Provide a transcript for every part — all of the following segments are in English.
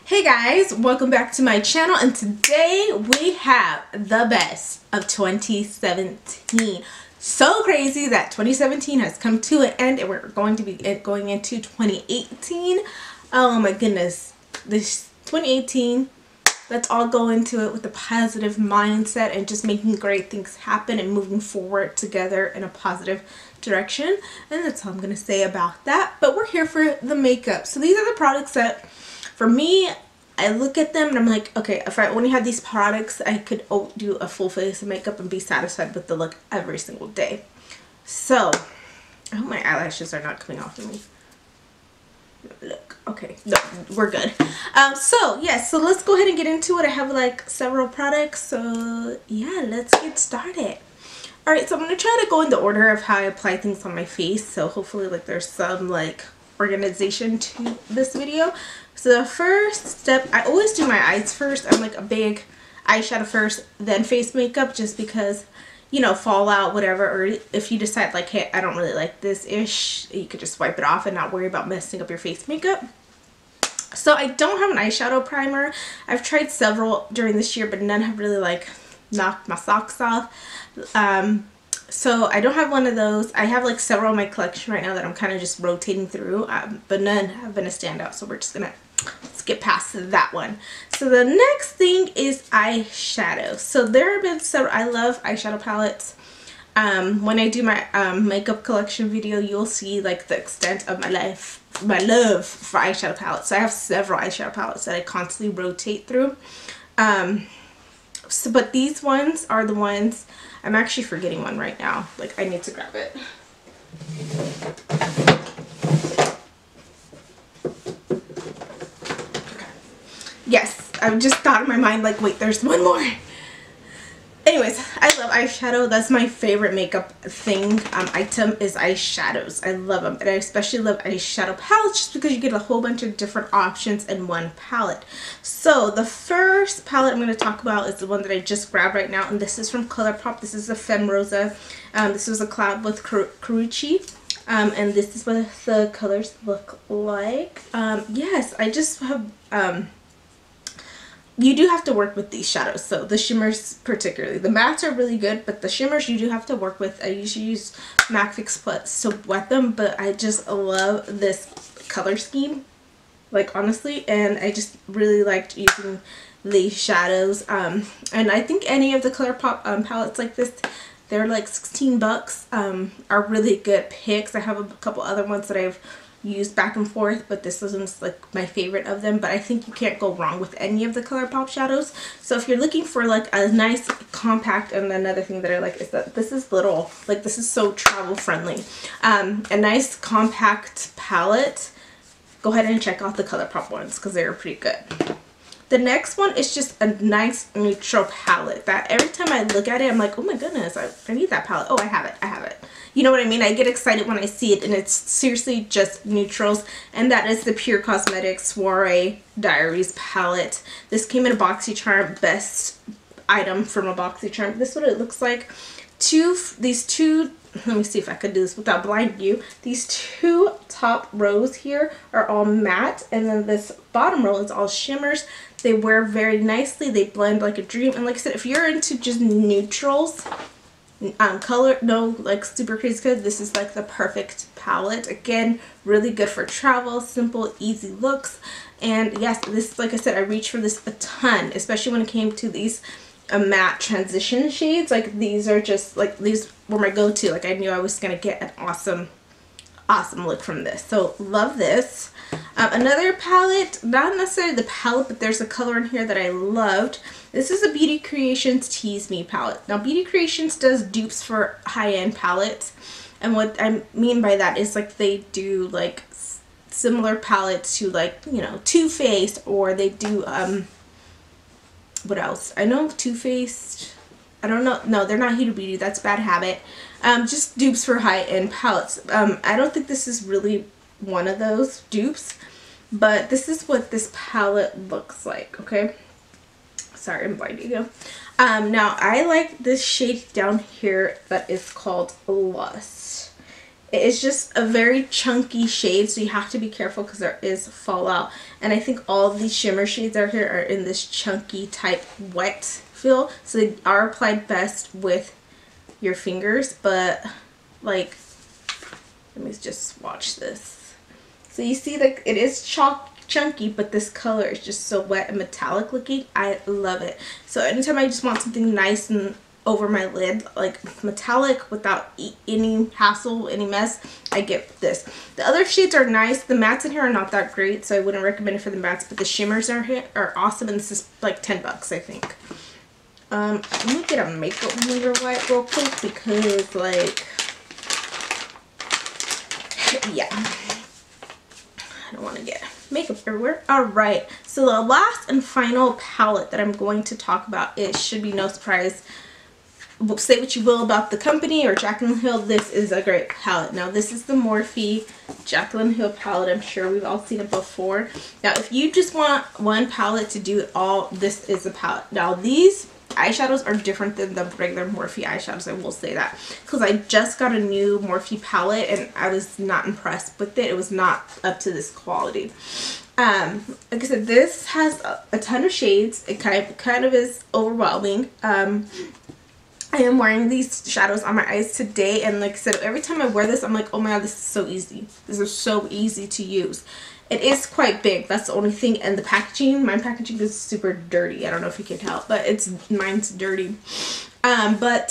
Hey guys, welcome back to my channel, and today we have the best of 2017. So crazy that 2017 has come to an end and we're going to be going into 2018. Oh my goodness, this 2018, let's all go into it with a positive mindset and just making great things happen and moving forward together in a positive direction. And that's all I'm going to say about that. But we're here for the makeup. So these are the products that, for me, I look at them and I'm like, okay, if I only had these products, I could do a full face of makeup and be satisfied with the look every single day. So, I hope my eyelashes are not coming off of me. Look, okay, no, we're good. So let's go ahead and get into it. I have like several products, so yeah, let's get started. Alright, so I'm going to try to go in the order of how I apply things on my face, so hopefully like there's some like organization to this video. So the first step, I always do my eyes first. I'm like a big eyeshadow first, then face makeup, just because, you know, fallout, whatever, or if you decide like, hey, I don't really like this ish, you could just wipe it off and not worry about messing up your face makeup. So I don't have an eyeshadow primer. I've tried several during this year, but none have really like knocked my socks off. So I don't have one of those. I have like several in my collection right now that I'm kind of just rotating through, but none have been a standout, so we're just gonna skip past that one. So the next thing is eyeshadow. So there have been several. I love eyeshadow palettes. When I do my makeup collection video, you'll see like the extent of my love for eyeshadow palettes. So I have several eyeshadow palettes that I constantly rotate through. But these ones are the ones, I'm actually forgetting one right now. Like, I need to grab it. Okay. Yes, I just thought in my mind, like, wait, there's one more. Anyways, I love eyeshadow. That's my favorite makeup thing, item is eyeshadows. I love them, and I especially love eyeshadow palettes just because you get a whole bunch of different options in one palette. So the first palette I'm going to talk about is the one that I just grabbed right now, and this is from ColourPop. This is the Femme Rosa. This was a collab with Karrueche. And this is what the colors look like. Yes, I just have... you do have to work with these shadows, so the shimmers particularly. The mattes are really good, but the shimmers you do have to work with. I usually use MAC Fix Plus to wet them, but I just love this color scheme, like honestly, and I just really liked using these shadows. And I think any of the ColourPop palettes like this, they're like 16 bucks, are really good picks. I have a couple other ones that I've used back and forth, but this one's like my favorite of them. But I think you can't go wrong with any of the ColourPop shadows. So if you're looking for like a nice compact, and another thing that I like is that this is little, like this is so travel friendly, a nice compact palette, go ahead and check out the ColourPop ones because they're pretty good. The next one is just a nice neutral palette that every time I look at it, I'm like, oh my goodness, I need that palette. Oh, I have it. You know what I mean? I get excited when I see it, and it's seriously just neutrals, and that is the Pure Cosmetics Soiree Diaries palette. This came in a BoxyCharm, best item from a BoxyCharm. This is what it looks like. These two, let me see if I could do this without blinding you. These two top rows here are all matte, and then this bottom row is all shimmers. They wear very nicely. They blend like a dream. And like I said, if you're into just neutrals, color, no like super crazy good, this is like the perfect palette. Again, really good for travel, simple, easy looks. And yes, this, like I said, I reach for this a ton, especially when it came to these matte transition shades. Like these are just like, these were my go-to. Like I knew I was gonna get an awesome look from this, so love this. Another palette, not necessarily the palette, but there's a color in here that I loved. This is a Beauty Creations Tease Me palette. Now Beauty Creations does dupes for high-end palettes, and what I mean by that is like they do like similar palettes to, like, you know, Too Faced, or they do what else? I know Too Faced, I don't know, no, they're not Huda Beauty, that's Bad Habit. Just dupes for high-end palettes. I don't think this is really one of those dupes, but this is what this palette looks like, okay? Sorry, I'm blinding you. Now I like this shade down here that is called Lust, It is just a very chunky shade, so you have to be careful because there is fallout. And I think all of these shimmer shades out here are in this chunky type wet feel, so they are applied best with your fingers. But like, let me just swatch this. So you see, like, it is chunky, but this color is just so wet and metallic looking. I love it. So anytime I just want something nice and over my lid, like metallic without any hassle, any mess, I get this. The other shades are nice. The mattes in here are not that great, so I wouldn't recommend it for the mattes, but the shimmers are awesome, and this is like 10 bucks, I think. Let me get a makeup remover wipe real quick because, like, yeah, I don't want to get makeup everywhere. Alright, so the last and final palette that I'm going to talk about, it should be no surprise. Say what you will about the company or Jaclyn Hill, this is a great palette. Now this is the Morphe Jaclyn Hill palette. I'm sure we've all seen it before. Now if you just want one palette to do it all, this is the palette. Now these eyeshadows are different than the regular Morphe eyeshadows, I will say that, because I just got a new Morphe palette and I was not impressed with it. It was not up to this quality. Like I said, this has a ton of shades. It kind of is overwhelming. I am wearing these shadows on my eyes today, and like I said, every time I wear this, I'm like, oh my god, this is so easy. This is so easy to use. It is quite big, that's the only thing, and the packaging, my packaging is super dirty. I don't know if you can tell, but mine's dirty. Like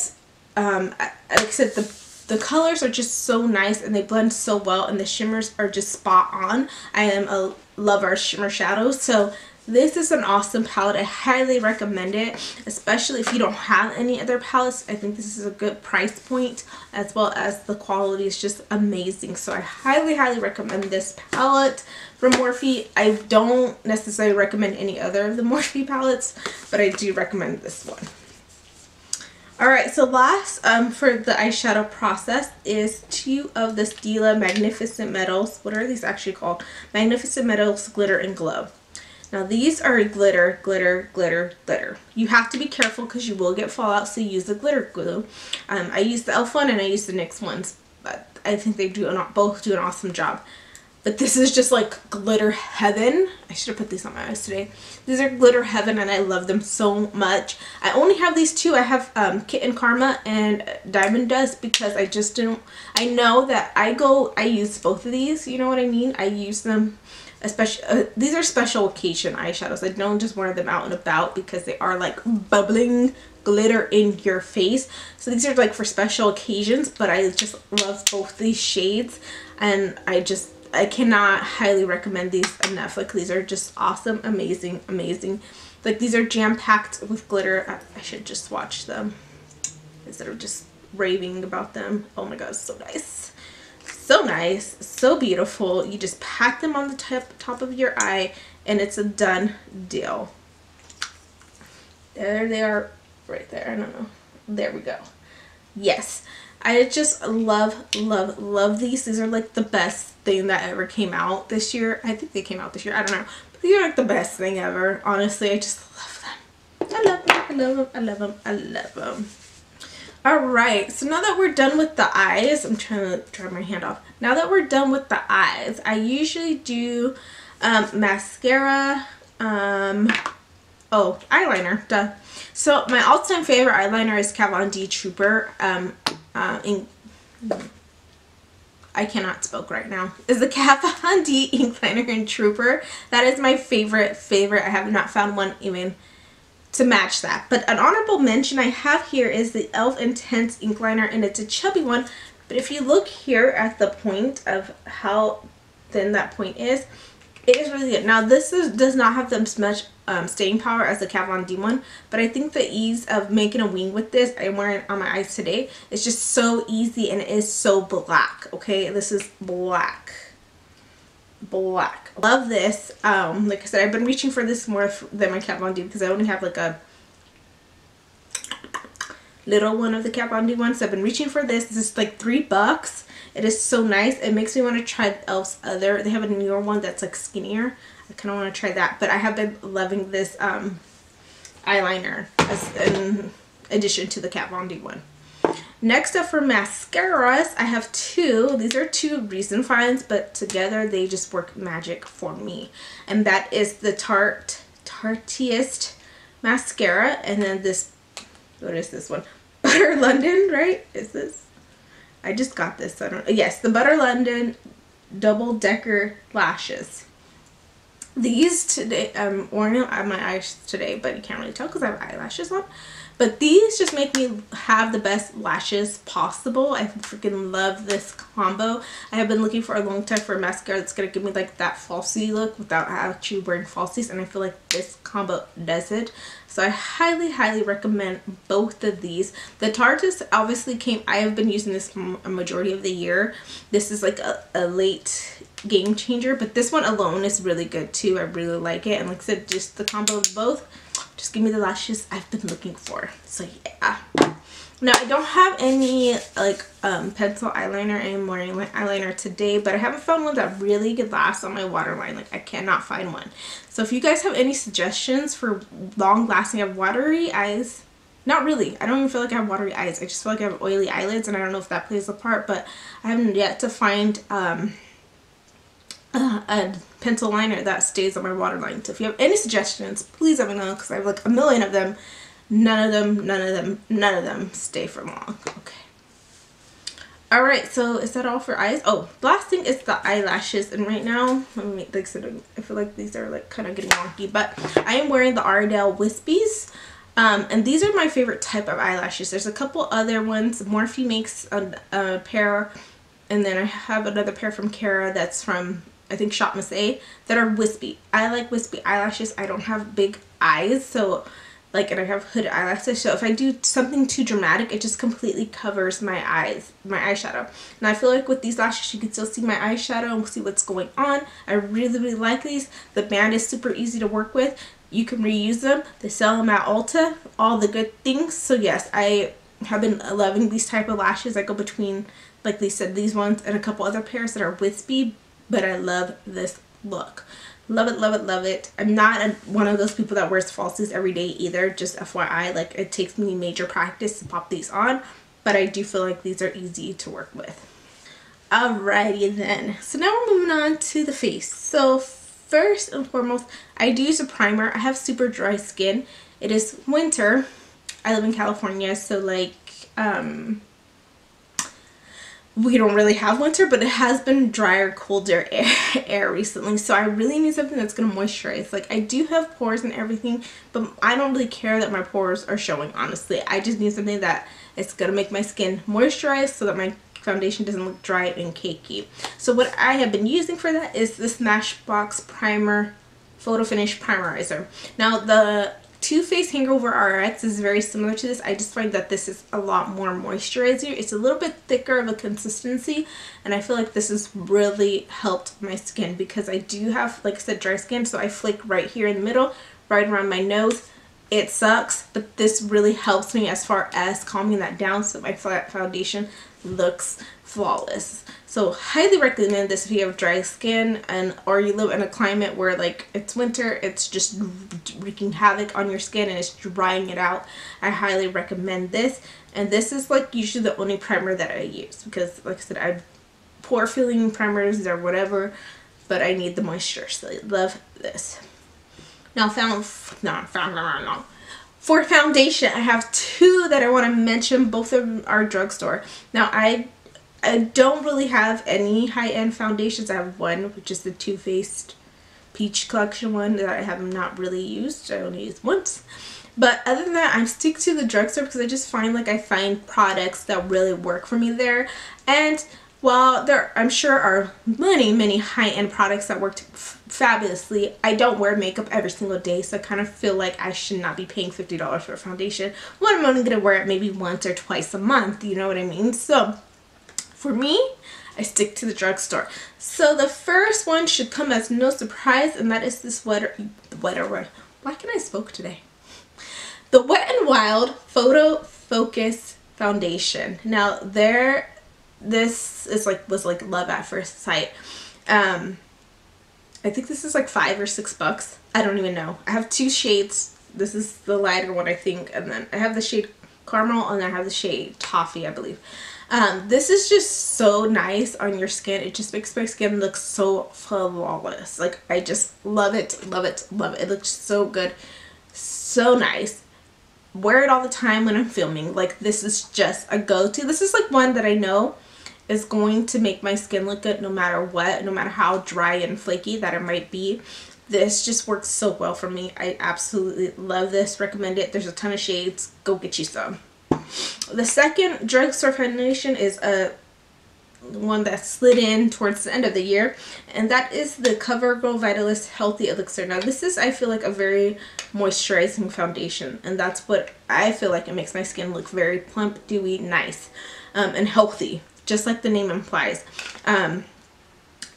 I said, the colors are just so nice and they blend so well, and the shimmers are just spot on. I am a lover of shimmer shadows, so this is an awesome palette. I highly recommend it, especially if you don't have any other palettes. I think this is a good price point, as well as the quality is just amazing. So I highly recommend this palette from Morphe. I don't necessarily recommend any other of the Morphe palettes, but I do recommend this one. Alright, so last for the eyeshadow process is 2 of the Stila Magnificent Metals. What are these actually called? Magnificent Metals Glitter and Glow. Now these are glitter, glitter, glitter, glitter. You have to be careful because you will get fallout, so use the glitter glue. I use the e.l.f. one and I use the NYX ones, but I think they both do an awesome job. But this is just like glitter heaven. I should have put these on my eyes today. These are glitter heaven and I love them so much. I only have these 2. I have Kitten Karma and Diamond Dust because I just didn't, I know that I use both of these, you know what I mean? I use them, especially, these are special occasion eyeshadows. I don't just wear them out and about because they are like bubbling glitter in your face. So these are like for special occasions, but I just love both these shades, and I cannot highly recommend these enough. Like, these are just awesome, amazing, amazing. Like, these are jam-packed with glitter. I should just swatch them instead of just raving about them. Oh my god, so nice. So nice, so beautiful. You just pack them on the top of your eye and it's a done deal. There they are right there. I don't know. There we go. Yes. I just love these. These are like the best thing that ever came out this year. I think they came out this year. I don't know. But these are like the best thing ever. Honestly, I just love them. I love them. I love them. I love them. I love them. Alright, so now that we're done with the eyes, I'm trying to dry my hand off. Now that we're done with the eyes, I usually do mascara, eyeliner, duh. So my all-time favorite eyeliner is Kat Von D Trooper. I cannot speak right now. Is the Kat Von D ink liner in Trooper. That is my favorite. I have not found one even to match that. But an honorable mention I have here is the e.l.f. Intense ink liner, and it's a chubby one. But if you look here at the point of how thin that point is, it is really good. Now this does not have as much staying power as the Kat Von D one, but I think the ease of making a wing with this, I'm wearing it on my eyes today, it's just so easy, and it is so black. Okay, this is black. Love this. Like I said, I've been reaching for this more than my Kat Von D because I only have like a little one of the Kat Von D ones. So I've been reaching for this. This is like $3. It is so nice. It makes me want to try e.l.f.'s other. They have a newer one that's like skinnier. I kind of want to try that. But I have been loving this eyeliner as in addition to the Kat Von D one. Next up for mascaras, I have two. These are two recent finds, but together they just work magic for me. And that is the Tarteist mascara, and then this, what is this one? Butter London, right? Is this? I just got this. I don't. Yes, the Butter London Double Decker Lashes. These today, I'm wearing them on my eyes today, but you can't really tell because I have eyelashes on. But these just make me have the best lashes possible. I freaking love this combo. I have been looking for a long time for a mascara that's going to give me like that falsy look without actually wearing falsies. And I feel like this combo does it. So I highly, highly recommend both of these. The Tarteist obviously came, I have been using this a majority of the year. This is like a late game changer. But this one alone is really good too. I really like it. And like I said, just the combo of both. Just give me the lashes I've been looking for. So yeah. Now I don't have any like pencil eyeliner. I'm wearing my eyeliner today, but I haven't found one that really could last on my waterline. Like I cannot find one. So if you guys have any suggestions for long lasting, I have watery eyes. Not really. I don't even feel like I have watery eyes. I just feel like I have oily eyelids, and I don't know if that plays a part, but I haven't yet to find a pencil liner that stays on my waterline. So if you have any suggestions, please let me know, because I have like a million of them. None of them stay for long. Okay. Alright, so is that all for eyes? Oh, last thing is the eyelashes. And right now, let me, like I said, I feel like these are like kind of getting wonky, but I am wearing the Ardell Wispies. And these are my favorite type of eyelashes. There's a couple other ones. Morphe makes a pair, and then I have another pair from Kara that's from, I think, Shop Miss A, that are wispy. I like wispy eyelashes. I don't have big eyes, so like, and I have hooded eyelashes, so if I do something too dramatic, it just completely covers my eyes, my eyeshadow. And I feel like with these lashes, you can still see my eyeshadow and see what's going on. I really, really like these. The band is super easy to work with. You can reuse them. They sell them at Ulta. All the good things. So yes, I have been loving these type of lashes. I go between, like they said, these ones and a couple other pairs that are wispy, but I love this look. Love it, love it, love it. I'm not one of those people that wears falsies every day either, just FYI. Like, it takes me major practice to pop these on, but I do feel like these are easy to work with. Alrighty then. So now we're moving on to the face. So first and foremost, I do use a primer. I have super dry skin. It is winter. I live in California, so like, we don't really have winter, but it has been drier, colder air recently, so I really need something that's going to moisturize. Like, I do have pores and everything, but I don't really care that my pores are showing, honestly. I just need something that is going to make my skin moisturize so that my foundation doesn't look dry and cakey. So what I have been using for that is the Smashbox Primer Photo Finish Primerizer. Now, the Too Faced Hangover RX is very similar to this. I just find that this is a lot more moisturizer. It's a little bit thicker of a consistency, and I feel like this has really helped my skin because I do have, like I said, dry skin, so I flake right here in the middle, right around my nose. It sucks, but this really helps me as far as calming that down so my foundation looks flawless. So highly recommend this if you have dry skin or you live in a climate where like it's winter, it's just wreaking havoc on your skin and it's drying it out. I highly recommend this. And this is like usually the only primer that I use because, like I said, I pore filling primers or whatever, but I need the moisture, so I love this. Now for foundation, I have two that I want to mention. Both of them are drugstore. Now I don't really have any high-end foundations. I have one, which is the Too Faced Peach Collection one that I have not really used. I only used once. But other than that, I stick to the drugstore because I just find like I find products that really work for me there. And while there, I'm sure, are many high-end products that work fabulously, I don't wear makeup every single day, so I kind of feel like I should not be paying $50 for a foundation when I'm only going to wear it maybe once or twice a month, you know what I mean? So for me, I stick to the drugstore. So the first one should come as no surprise, and that is this why can I spoke today? The Wet n Wild Photo Focus Foundation. Now this is was like love at first sight. I think this is like $5 or $6. I don't even know. I have two shades. This is the lighter one, I think, and then I have the shade caramel, and I have the shade Toffee, I believe. This is just so nice on your skin. It just makes my skin look so flawless. Like, I just love it, love it, love it. It looks so good, so nice. Wear it all the time when I'm filming. Like, this is just a go-to. This is like one that I know is going to make my skin look good no matter what, no matter how dry and flaky that it might be. This just works so well for me. I absolutely love this. Recommend it. There's a ton of shades. Go get you some. The second drugstore foundation is a one that slid in towards the end of the year, and that is the CoverGirl Vitalist Healthy Elixir. Now this is, I feel like, a very moisturizing foundation, and that's what I feel like it makes my skin look very plump, dewy, nice, and healthy, just like the name implies. I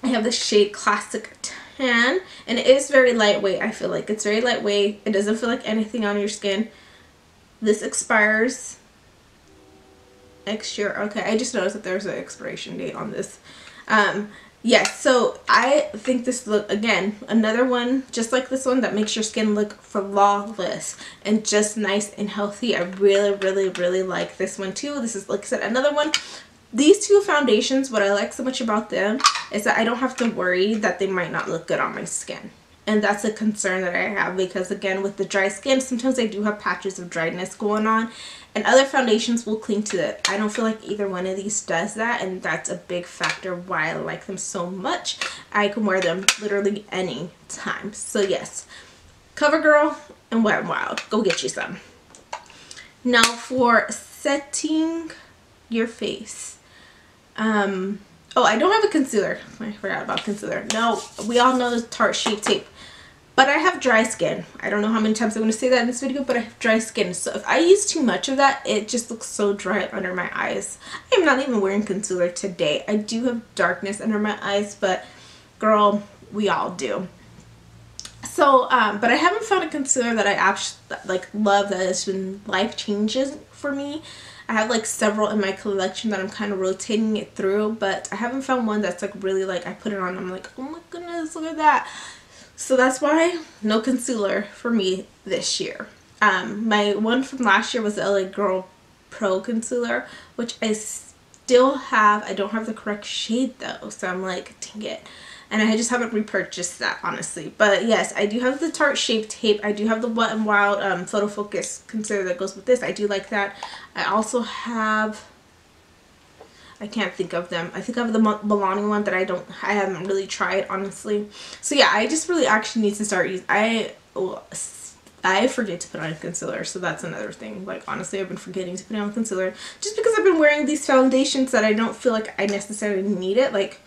have the shade Classic Tan, and it is very lightweight. I feel like it's very lightweight. It doesn't feel like anything on your skin. This expires next year. Okay, I just noticed that there's an expiration date on this. Yes, so I think this look, again, another one just like this one that makes your skin look flawless and just nice and healthy. I really, really, really like this one too. This is, like I said, another one. These two foundations, what I like so much about them is that I don't have to worry that they might not look good on my skin. And that's a concern that I have because, again, with the dry skin, sometimes I do have patches of dryness going on, and other foundations will cling to it. I don't feel like either one of these does that, and that's a big factor why I like them so much. I can wear them literally any time. So yes, CoverGirl and Wet n Wild. Go get you some. Now for setting your face. Oh, I don't have a concealer. I forgot about concealer. No, we all know the Tarte Shape Tape. But I have dry skin. I don't know how many times I'm going to say that in this video, but I have dry skin. So if I use too much of that, it just looks so dry under my eyes. I am not even wearing concealer today. I do have darkness under my eyes, but girl, we all do. So, but I haven't found a concealer that I actually like love, that has been life-changing for me. I have like several in my collection that I'm kind of rotating it through, but I haven't found one that's like really like I put it on, I'm like, oh my goodness, look at that. So that's why no concealer for me this year. My one from last year was the LA Girl Pro Concealer, which I still have. I don't have the correct shade though, so I'm like, dang it. And I just haven't repurchased that, honestly. But yes, I do have the Tarte Shape Tape. I do have the Wet n Wild Photo Focus concealer that goes with this. I do like that. I also have, I can't think of them. I think I have the Milani one that I haven't really tried, honestly. So yeah, I just really actually need to start using, I forget to put on concealer, so that's another thing. Like, honestly, I've been forgetting to put on concealer just because I've been wearing these foundations that I don't feel like I necessarily need it. Like,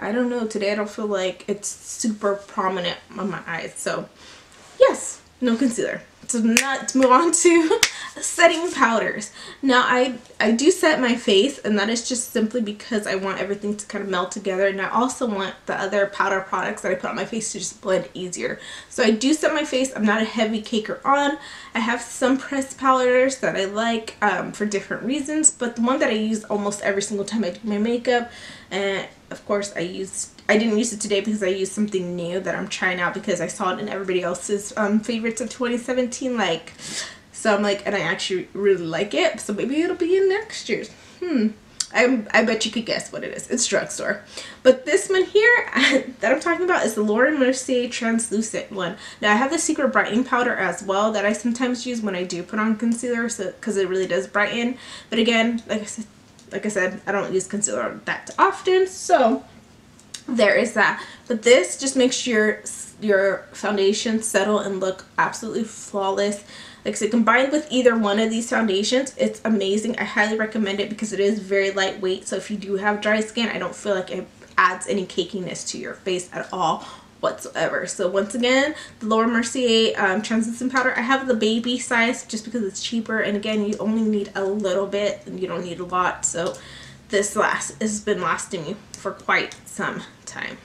I don't know, today I don't feel like it's super prominent on my eyes. So yes, no concealer. So let's move on to setting powders. Now I do set my face, and that is just simply because I want everything to kind of melt together, and I also want the other powder products that I put on my face to just blend easier. So I do set my face. I'm not a heavy caker on. I have some pressed powders that I like for different reasons, but the one that I use almost every single time I do my makeup, and of course I didn't use it today because I used something new that I'm trying out because I saw it in everybody else's favorites of 2017, like, so I'm like, and I actually really like it, so maybe it'll be in next year's. I bet you could guess what it is. It's drugstore. But this one here that I'm talking about is the Laura Mercier translucent one. Now I have the Secret Brightening powder as well that I sometimes use when I do put on concealer, so because it really does brighten. But again, like I said, I don't use concealer that often, so there is that. But this just makes your foundation settle and look absolutely flawless. Like I said, combined with either one of these foundations, it's amazing. I highly recommend it because it is very lightweight. So if you do have dry skin, I don't feel like it adds any cakiness to your face at all whatsoever. So once again, the Laura Mercier translucent powder. I have the baby size just because it's cheaper, and again, you only need a little bit and you don't need a lot. So this has been lasting me for quite some time.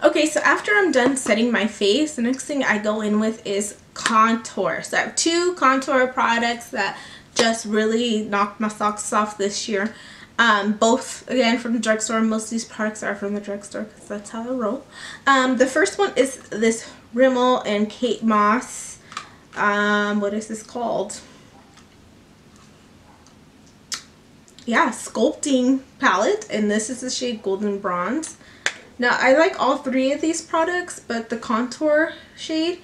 Okay, so after I'm done setting my face, the next thing I go in with is contour. So I have two contour products that just really knocked my socks off this year. Both, again, from the drugstore. Most of these products are from the drugstore because that's how I roll. The first one is this Rimmel and Kate Moss. What is this called? yeah, sculpting palette, and this is the shade Golden Bronze. Now I like all three of these products, but the contour shade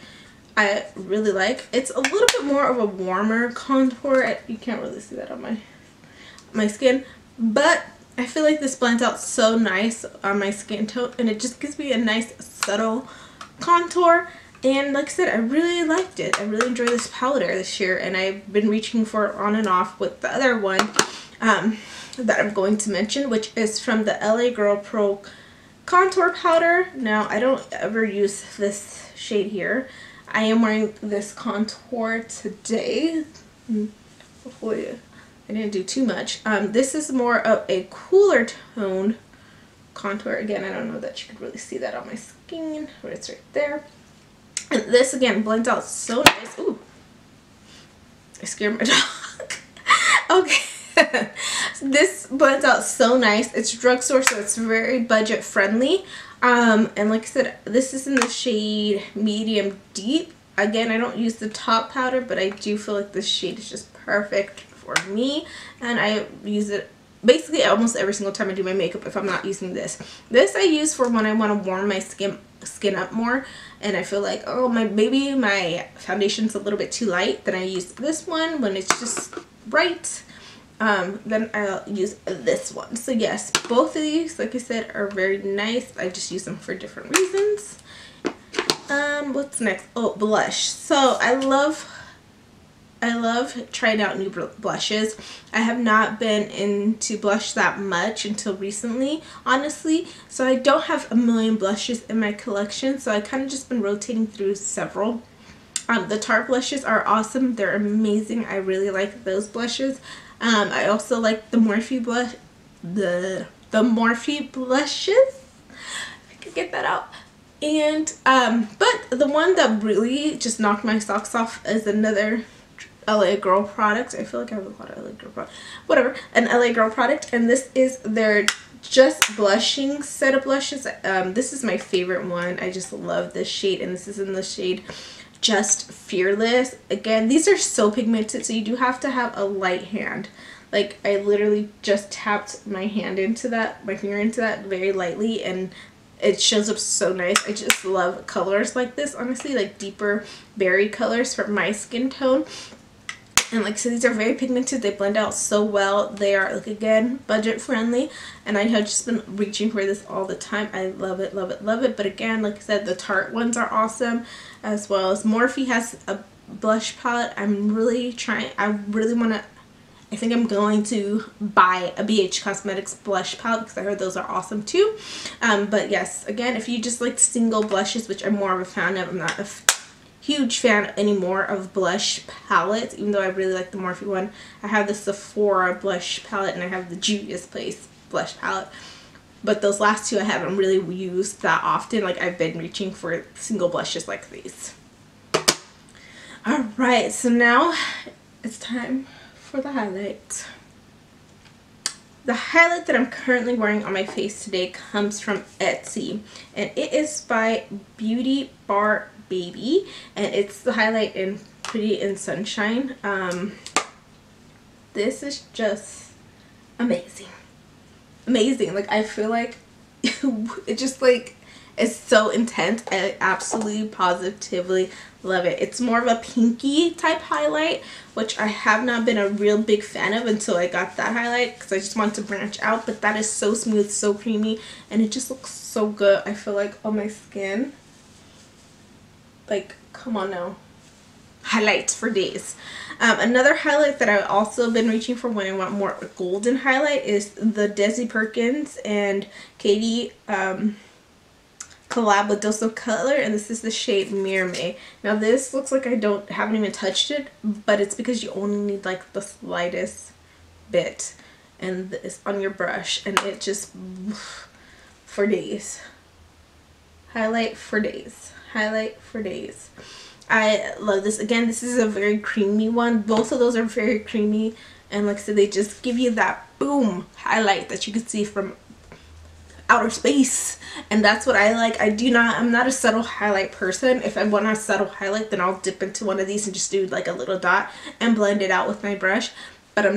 I really like. It's a little bit more of a warmer contour. You can't really see that on my skin, but I feel like this blends out so nice on my skin tone, and it just gives me a nice subtle contour. And like I said, I really liked it. I really enjoyed this powder this year, and I've been reaching for it on and off with the other one that I'm going to mention, which is from the LA Girl Pro contour powder. Now I don't ever use this shade here. I am wearing this contour today. Hopefully I didn't do too much. This is more of a cooler tone contour. Again, I don't know that you could really see that on my skin, but it's right there. And this again blends out so nice. Ooh, I scared my dog. Okay. This blends out so nice. It's drugstore, so it's very budget friendly. And like I said, this is in the shade Medium Deep. Again, I don't use the top powder, but I do feel like this shade is just perfect for me, and I use it basically almost every single time I do my makeup if I'm not using this. This I use for when I want to warm my skin up more, and I feel like, oh, maybe my foundation's a little bit too light, then I use this one. When it's just right, then I'll use this one. So yes, both of these, like I said, are very nice. I just use them for different reasons. What's next? Oh, blush. So I love trying out new blushes. I have not been into blush that much until recently, honestly. So I don't have a million blushes in my collection. So I kind of just been rotating through several. The Tarte blushes are awesome. They're amazing. I really like those blushes. I also like the Morphe blush, the Morphe blushes. If I could get that out. And but the one that really just knocked my socks off is another LA Girl product. I feel like I have a lot of LA Girl product. Whatever, an LA Girl product, and this is their Just Blushing set of blushes. This is my favorite one. I just love this shade, and this is in the shade Just Fearless. Again, these are so pigmented, so you do have to have a light hand. Like, I literally just tapped my hand into that, my finger into that very lightly, and it shows up so nice. I just love colors like this, honestly, like deeper berry colors for my skin tone. And like, so these are very pigmented. They blend out so well. They are, like, again, budget friendly, and I have just been reaching for this all the time. I love it, love it, love it. But again, like I said, the Tarte ones are awesome, as well as Morphe has a blush palette. I'm really trying, I really want to, I think I'm going to buy a BH Cosmetics blush palette because I heard those are awesome too. But yes, again, if you just like single blushes, which I'm more of a fan of, I'm not a huge fan anymore of blush palettes, even though I really like the Morphe one. I have the Sephora blush palette, and I have the Juvia's Place blush palette. But those last two I haven't really used that often. Like, I've been reaching for single blushes like these. Alright, so now it's time for the highlight. The highlight that I'm currently wearing on my face today comes from Etsy, and it is by Beauty Bar Baby, and it's the highlight in Pretty in Sunshine. This is just amazing. Amazing. Like, I feel like it just, like, it's so intense. I absolutely positively love it. It's more of a pinky type highlight, which I have not been a real big fan of until I got that highlight, because I just want to branch out. But that is so smooth, so creamy, and it just looks so good. I feel like on my skin, like, come on now, highlights for days. Another highlight that I've also been reaching for when I want more golden highlight is the Desi Perkins and Katie collab with Dose of Color, and this is the shade Mirror Me. Now this looks like I haven't even touched it, but it's because you only need like the slightest bit, and this on your brush, and it just for days. Highlight for days. Highlight for days. I love this. Again, this is a very creamy one. Both of those are very creamy, and like I said, they just give you that boom highlight that you can see from outer space, and that's what I like. I'm not a subtle highlight person. If I want a subtle highlight, then I'll dip into one of these and just do like a little dot and blend it out with my brush. but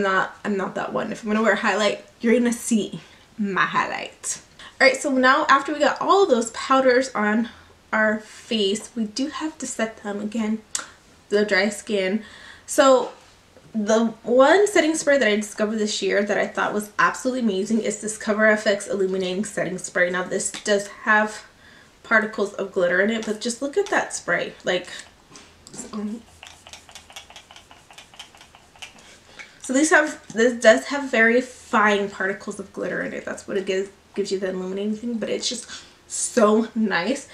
I'm not that one. If I'm gonna wear highlight, you're gonna see my highlight. All right, so now after we got all those powders on our face, we do have to set them again, the dry skin. So the one setting spray that I discovered this year that I thought was absolutely amazing is this Cover FX Illuminating Setting Spray. Now this does have particles of glitter in it, but just look at that spray. Like, so this does have very fine particles of glitter in it. That's what it gives you the illuminating thing, but it's just so nice.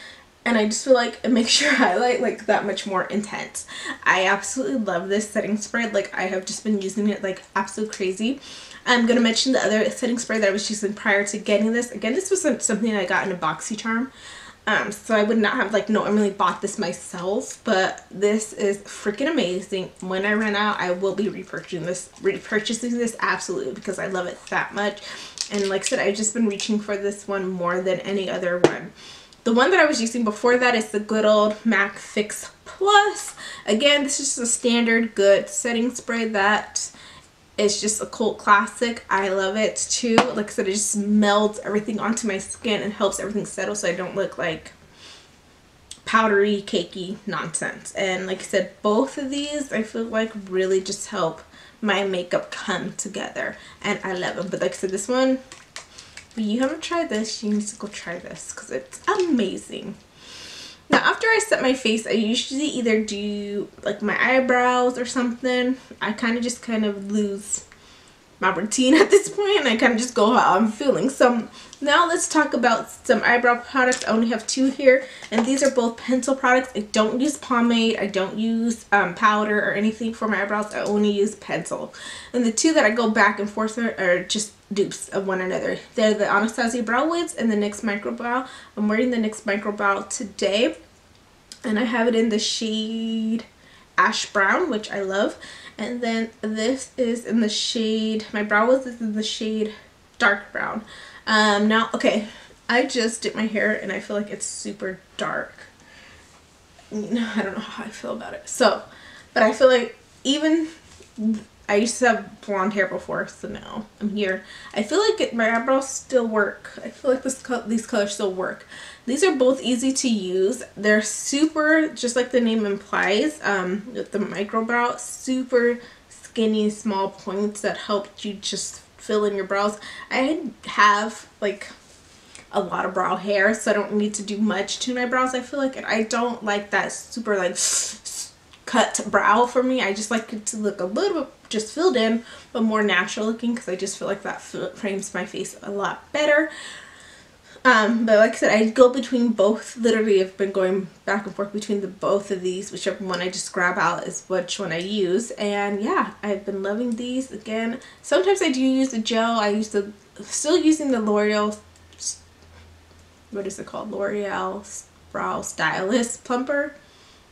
And I just feel like it makes your highlight like that much more intense. I absolutely love this setting spray. Like, I have just been using it like absolute crazy. I'm going to mention the other setting spray that I was using prior to getting this. Again, this was something I got in a BoxyCharm. So I would not have like normally bought this myself, but this is freaking amazing. When I run out, I will be repurchasing this absolutely, because I love it that much. And like I said, I've just been reaching for this one more than any other one. The one that I was using before that is the good old MAC Fix Plus. Again, this is just a standard good setting spray that is just a cult classic. I love it too. Like I said, it just melds everything onto my skin and helps everything settle so I don't look like powdery, cakey nonsense. And like I said, both of these I feel like really just help my makeup come together, and I love them. But like I said, this one, if you haven't tried this, you need to go try this because it's amazing. Now after I set my face, I usually either do like my eyebrows or something. I kind of lose my routine at this point, and I kind of just go how I'm feeling. So now let's talk about some eyebrow products. I only have two here, and these are both pencil products. I don't use pomade, I don't use powder or anything for my eyebrows. I only use pencil. And the two that I go back and forth are just dupes of one another. They're the Anastasia Brow Wiz and the NYX Micro Brow. I'm wearing the NYX Micro Brow today, and I have it in the shade Ash Brown, which I love. And then this is in the shade, my Brow Wiz is in the shade Dark Brown. Now, okay, I just did my hair and I feel like it's super dark. I don't know how I feel about it. So, but I feel like even, I used to have blonde hair before, so now I'm here. I feel like my eyebrows still work. I feel like these colors still work. These are both easy to use. They're super, just like the name implies, with the micro brow, super skinny, small points that help you just fill in your brows. I have like a lot of brow hair, so I don't need to do much to my brows, I feel like. And I don't like that super like cut brow for me. I just like it to look a little bit just filled in, but more natural looking, because I just feel like that frames my face a lot better. But like I said, I go between both. Literally, I've been going back and forth between both of these. Whichever one I just grab out is which one I use. And yeah, I've been loving these. Again, sometimes I do use the gel. I use still using the L'Oreal, what is it called? L'Oreal Brow Stylist Plumper,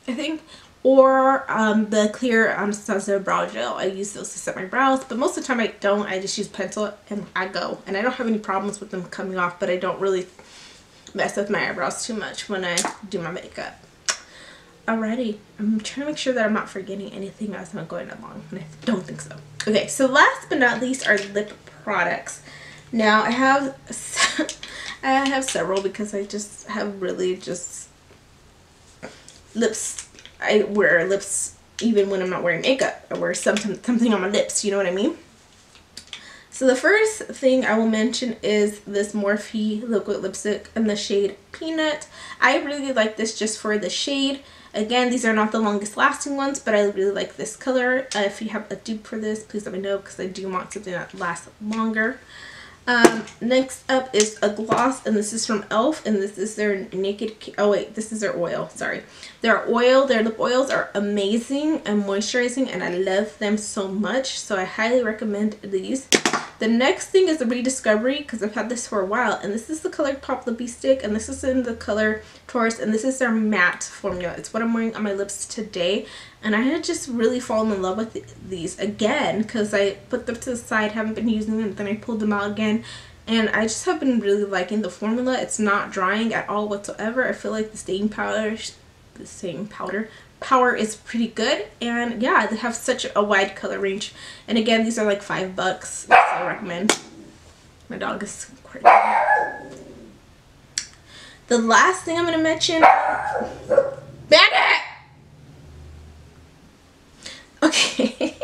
I think. Or the clear Anastasia Brow Gel. I use those to set my brows, but most of the time I don't. I just use pencil and I go. And I don't have any problems with them coming off, but I don't really mess with my eyebrows too much when I do my makeup. Alrighty, I'm trying to make sure that I'm not forgetting anything as I'm going along, and I don't think so. Okay, so last but not least are lip products. Now I have several because I just have really just lips. I wear lips even when I'm not wearing makeup. I wear something on my lips, you know what I mean? So the first thing I will mention is this Morphe liquid lipstick in the shade Peanut. I really like this just for the shade. Again, these are not the longest lasting ones, but I really like this color. If you have a dupe for this, please let me know, because I do want something that lasts longer. Next up is a gloss, and this is from e.l.f. and this is their this is their oil, sorry. Their lip oils are amazing and moisturizing, and I love them so much, so I highly recommend these. The next thing is a rediscovery, because I've had this for a while, and this is the color Pop Lippy Stick, and this is in the color Taurus, and this is their matte formula. It's what I'm wearing on my lips today, and I had just really fallen in love with these again, because I put them to the side, haven't been using them, then I pulled them out again, and I just have been really liking the formula. It's not drying at all whatsoever. I feel like the staying power the same powder. Power is pretty good, and yeah, they have such a wide color range. And again, these are like $5, so I recommend. My dog is crazy. The last thing I'm going to mention, Bandit! Okay.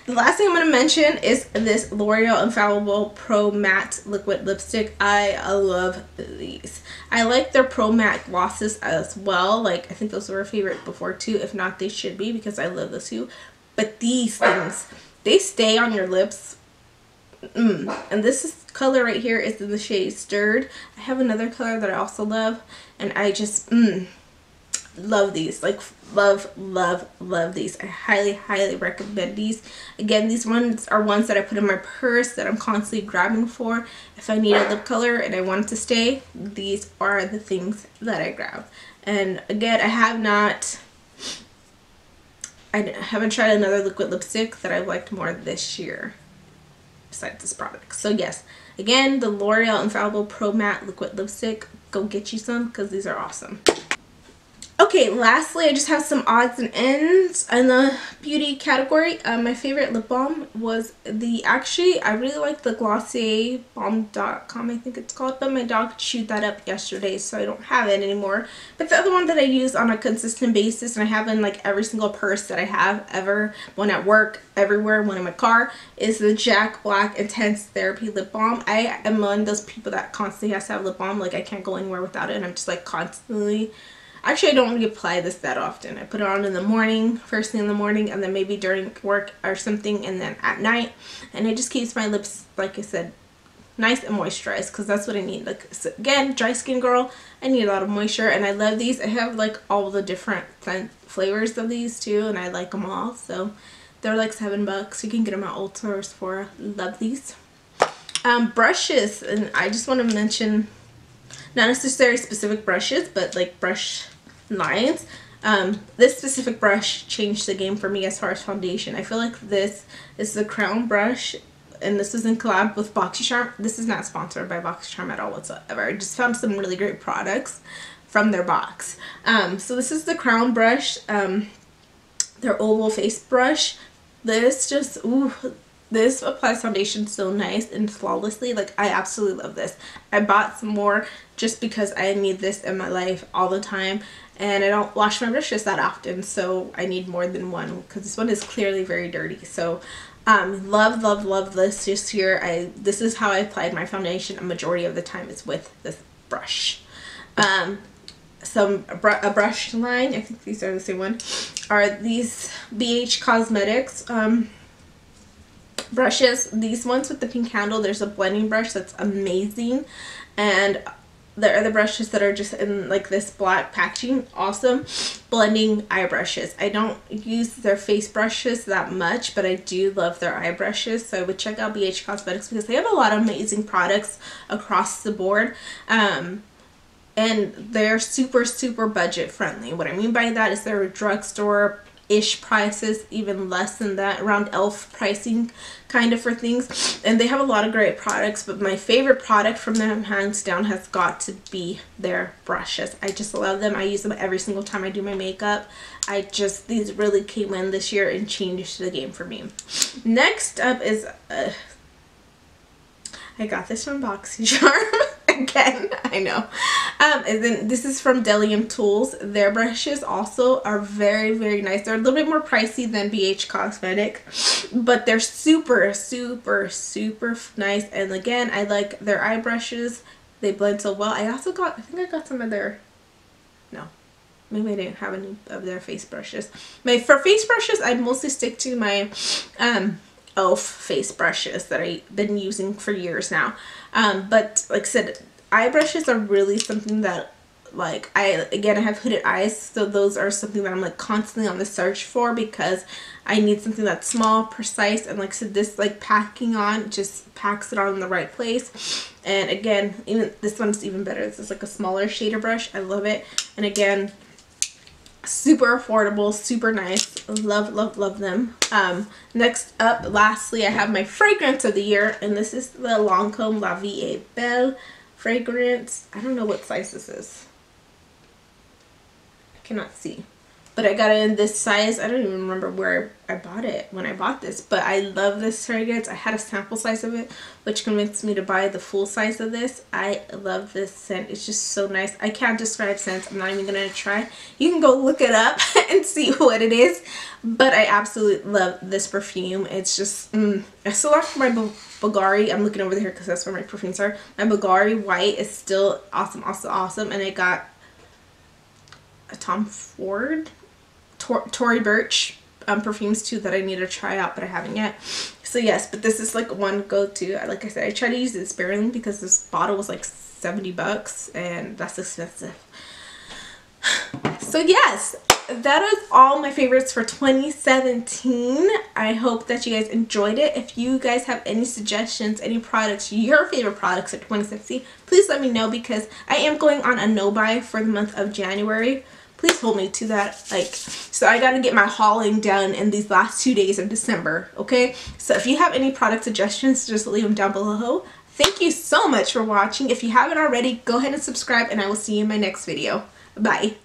The last thing I'm going to mention is this L'Oreal Infallible Pro Matte Liquid Lipstick. I love these. I like their Pro Matte glosses as well. Like, I think those were a favorite before too. If not, they should be, because I love those too. But these things, they stay on your lips. And this color right here is in the shade Stirred. I have another color that I also love, and I just love these. Like, love these. I highly recommend these. Again, these ones are ones that I put in my purse that I'm constantly grabbing for if I need a lip color and I want it to stay. These are the things that I grab. And again, I haven't tried another liquid lipstick that I've liked more this year besides this product. So yes, again, the L'Oreal Infallible Pro Matte Liquid Lipstick. Go get you some, because these are awesome. Okay, lastly, I just have some odds and ends in the beauty category. My favorite lip balm was I really like the Glossier Balm.com, I think it's called, but my dog chewed that up yesterday, so I don't have it anymore. But the other one that I use on a consistent basis, and I have in like every single purse that I have ever, one at work, everywhere, one in my car, is the Jack Black Intense Therapy Lip Balm. I am one of those people that constantly has to have lip balm. Like, I can't go anywhere without it, and I'm just like constantly. Actually, I don't really apply this that often. I put it on in the morning, first thing in the morning, and then maybe during work or something, and then at night. And it just keeps my lips, like I said, nice and moisturized, because that's what I need. Like, so again, dry skin girl, I need a lot of moisture, and I love these. I have like all the different flavors of these too, and I like them all. So they're like $7. You can get them at Ulta or Sephora. Love these. Brushes, and I just want to mention, not necessarily specific brushes, but like brush lines. This specific brush changed the game for me as far as foundation. I feel like this is the Crown brush, and this is in collab with BoxyCharm. This is not sponsored by BoxyCharm at all whatsoever. I just found some really great products from their box. So this is the Crown brush, their oval face brush. This just, ooh, this applies foundation so nice and flawlessly. Like, I absolutely love this. I bought some more just because I need this in my life all the time, and I don't wash my brushes that often, so I need more than one, because this one is clearly very dirty. So love this this year. This is how I applied my foundation a majority of the time, is with this brush. A brush line, I think these are the same one, are these BH Cosmetics brushes. These ones with the pink handle, there's a blending brush that's amazing, and there are the brushes that are just in like this black packaging, awesome blending eye brushes. I don't use their face brushes that much, but I do love their eye brushes, so I would check out BH Cosmetics because they have a lot of amazing products across the board, and they're super budget friendly. What I mean by that is they're drugstore-ish prices, even less than that, around e.l.f. pricing kind of for things, and they have a lot of great products, but my favorite product from them hands down has got to be their brushes. I just love them. I use them every single time I do my makeup. These really came in this year and changed the game for me. Next up is I got this from BoxyCharm. Again, I know. And then this is from Delium Tools. Their brushes also are very nice. They're a little bit more pricey than BH Cosmetic, but they're super nice. And again, I like their eye brushes. They blend so well. I think I got some of their, no, maybe I didn't have any of their face brushes. For face brushes, I mostly stick to my e.l.f. face brushes that I've been using for years now. But like I said, eye brushes are really something that, like, I have hooded eyes, so those are something that I'm like constantly on the search for, because I need something that's small, precise, and like I said, this like packing on just packs it on in the right place. And again, even this one's even better. This is like a smaller shader brush. I love it. And again, super affordable, super nice. Love them. Next up, lastly, I have my fragrance of the year, and this is the Lancome La Vie est Belle fragrance. I don't know what size this is. I cannot see. But I got it in this size. I don't even remember where I bought it when I bought this. But I love this fragrance. I had a sample size of it, which convinced me to buy the full size of this. I love this scent. It's just so nice. I can't describe scents. I'm not even going to try. You can go look it up and see what it is. But I absolutely love this perfume. It's just, I still like my Bulgari. I'm looking over here because that's where my perfumes are. My Bulgari White is still awesome, awesome, awesome. And I got a Tom Ford, Tory Burch perfumes too that I need to try out, but I haven't yet. So yes, but this is like one go-to. Like I said, I try to use it sparingly because this bottle was like 70 bucks and that's expensive. So yes, that is all my favorites for 2017. I hope that you guys enjoyed it. If you guys have any suggestions, any products, your favorite products of 2017, please let me know because I am going on a no-buy for the month of January. Please hold me to that. Like, so I gotta get my hauling done in these last 2 days of December, okay? So if you have any product suggestions, just leave them down below. Thank you so much for watching. If you haven't already, go ahead and subscribe and I will see you in my next video. Bye.